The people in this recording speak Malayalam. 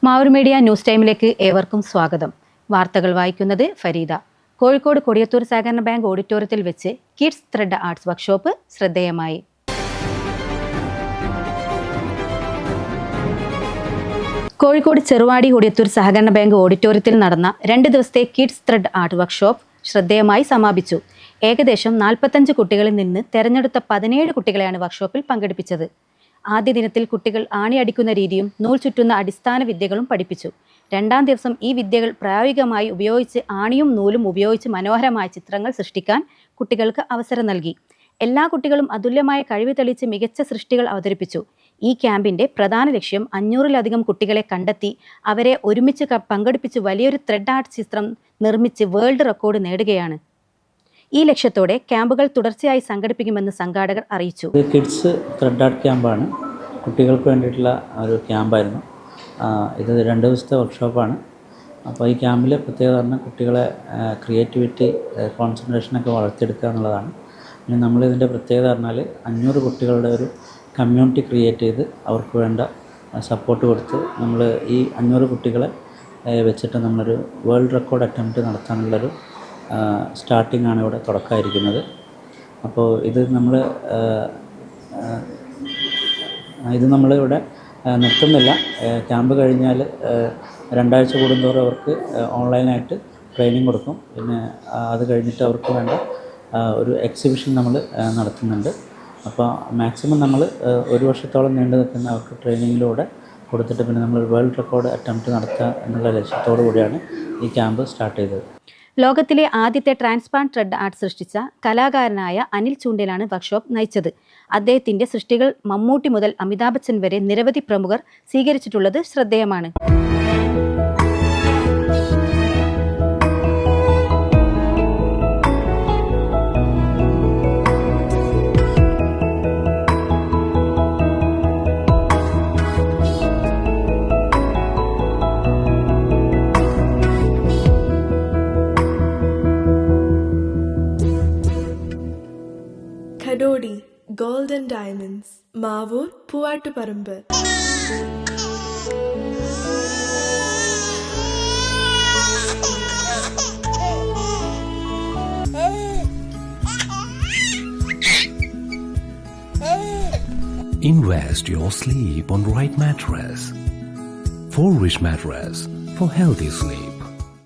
മാവൂർ മീഡിയ ന്യൂസ് ടൈമിലേക്ക് ഏവർക്കും സ്വാഗതം. വാർത്തകൾ വായിക്കുന്നത് ഫരീദ. കോഴിക്കോട് കൊടിയത്തൂർ സഹകരണ ബാങ്ക് ഓഡിറ്റോറിയത്തിൽ വെച്ച് കിഡ്സ് ത്രെഡ് ആർട്സ് വർക്ക്ഷോപ്പ് ശ്രദ്ധേയമായി. കോഴിക്കോട് ചെറുവാടി കൊടിയത്തൂർ സഹകരണ ബാങ്ക് ഓഡിറ്റോറിയത്തിൽ നടന്ന 2 ദിവസത്തെ കിഡ്സ് ത്രെഡ് ആർട്ട് വർക്ക്ഷോപ്പ് ശ്രദ്ധേയമായി സമാപിച്ചു. ഏകദേശം 45 കുട്ടികളിൽ നിന്ന് തെരഞ്ഞെടുത്ത 17 കുട്ടികളെയാണ് വർക്ക്ഷോപ്പിൽ പങ്കെടുപ്പിച്ചത്. ആദ്യ ദിനത്തിൽ കുട്ടികൾ ആണി അടിക്കുന്ന രീതിയും നൂൽ ചുറ്റുന്ന അടിസ്ഥാന വിദ്യകളും പഠിപ്പിച്ചു. 2ാം ദിവസം ഈ വിദ്യകൾ പ്രായോഗികമായി ഉപയോഗിച്ച് ആണിയും നൂലും ഉപയോഗിച്ച് മനോഹരമായ ചിത്രങ്ങൾ സൃഷ്ടിക്കാൻ കുട്ടികൾക്ക് അവസരം നൽകി. എല്ലാ കുട്ടികളും അതുല്യമായ കഴിവ് തെളിയിച്ച് മികച്ച സൃഷ്ടികൾ അവതരിപ്പിച്ചു. ഈ ക്യാമ്പിന്റെ പ്രധാന ലക്ഷ്യം 500-ലധികം കുട്ടികളെ കണ്ടെത്തി അവരെ ഒരുമിച്ച് പങ്കെടുപ്പിച്ച് വലിയൊരു ത്രെഡ് ആർട്ട് ചിത്രം നിർമ്മിച്ച് വേൾഡ് റെക്കോർഡ് നേടുകയാണ്. ഈ ലക്ഷ്യത്തോടെ ക്യാമ്പുകൾ തുടർച്ചയായി സംഘടിപ്പിക്കുമെന്ന് സംഘാടകർ അറിയിച്ചു. കിഡ്സ് ത്രെഡ് ആർട്ട് ക്യാമ്പാണ്, കുട്ടികൾക്ക് വേണ്ടിയിട്ടുള്ള ഒരു ക്യാമ്പായിരുന്നു. ഇത് 2 ദിവസത്തെ വർക്ക്ഷോപ്പാണ്. അപ്പോൾ ഈ ക്യാമ്പിലെ പ്രത്യേകത പറഞ്ഞാൽ കുട്ടികളെ ക്രിയേറ്റിവിറ്റി, കോൺസെൻട്രേഷനൊക്കെ വളർത്തിയെടുക്കുക എന്നുള്ളതാണ്. പിന്നെ നമ്മളിതിൻ്റെ പ്രത്യേകത പറഞ്ഞാൽ 500 കുട്ടികളുടെ ഒരു കമ്മ്യൂണിറ്റി ക്രിയേറ്റ് ചെയ്ത് അവർക്ക് വേണ്ട സപ്പോർട്ട് കൊടുത്ത് നമ്മൾ ഈ 500 കുട്ടികളെ വെച്ചിട്ട് നമ്മളൊരു വേൾഡ് റെക്കോർഡ് അറ്റംപ്റ്റ് നടത്താനുള്ളൊരു സ്റ്റാർട്ടിംഗ് ആണ് ഇവിടെ തുടക്കമായിരിക്കുന്നത്. അപ്പോൾ ഇത് നമ്മളിവിടെ നിർത്തുന്നില്ല. ക്യാമ്പ് കഴിഞ്ഞാൽ 2 ആഴ്ച കൂടുന്തോറും അവർക്ക് ഓൺലൈനായിട്ട് ട്രെയിനിങ് കൊടുക്കും. പിന്നെ അത് കഴിഞ്ഞിട്ട് അവർക്ക് വേണ്ട ഒരു എക്സിബിഷൻ നമ്മൾ നടത്തുന്നുണ്ട്. അപ്പോൾ മാക്സിമം നമ്മൾ 1 വർഷത്തോളം നീണ്ടു നിൽക്കുന്ന അവർക്ക് ട്രെയിനിങ്ങിലൂടെ കൊടുത്തിട്ട് പിന്നെ നമ്മൾ വേൾഡ് റെക്കോർഡ് അറ്റംപ്റ്റ് നടത്തുക എന്നുള്ള ലക്ഷ്യത്തോടു കൂടിയാണ് ഈ ക്യാമ്പ് സ്റ്റാർട്ട് ചെയ്തത്. ലോകത്തിലെ ആദ്യത്തെ ട്രാൻസ്പാരന്റ് ത്രെഡ് ആർട്ട് സൃഷ്ടിച്ച കലാകാരനായ അനിൽ ചൂണ്ടലാണ് വർക്ക്ഷോപ്പ് നയിച്ചത്. അദ്ദേഹത്തിന്റെ സൃഷ്ടികൾ മമ്മൂട്ടി മുതൽ അമിതാഭ് ബച്ചൻ വരെ നിരവധി പ്രമുഖർ സ്വീകരിച്ചിട്ടുള്ളത് ശ്രദ്ധേയമാണ്. Kadodi Gold and Diamonds, Mavur, Puvattuparambur. Invest your sleep on right mattress. For Rich Mattress for healthy sleep.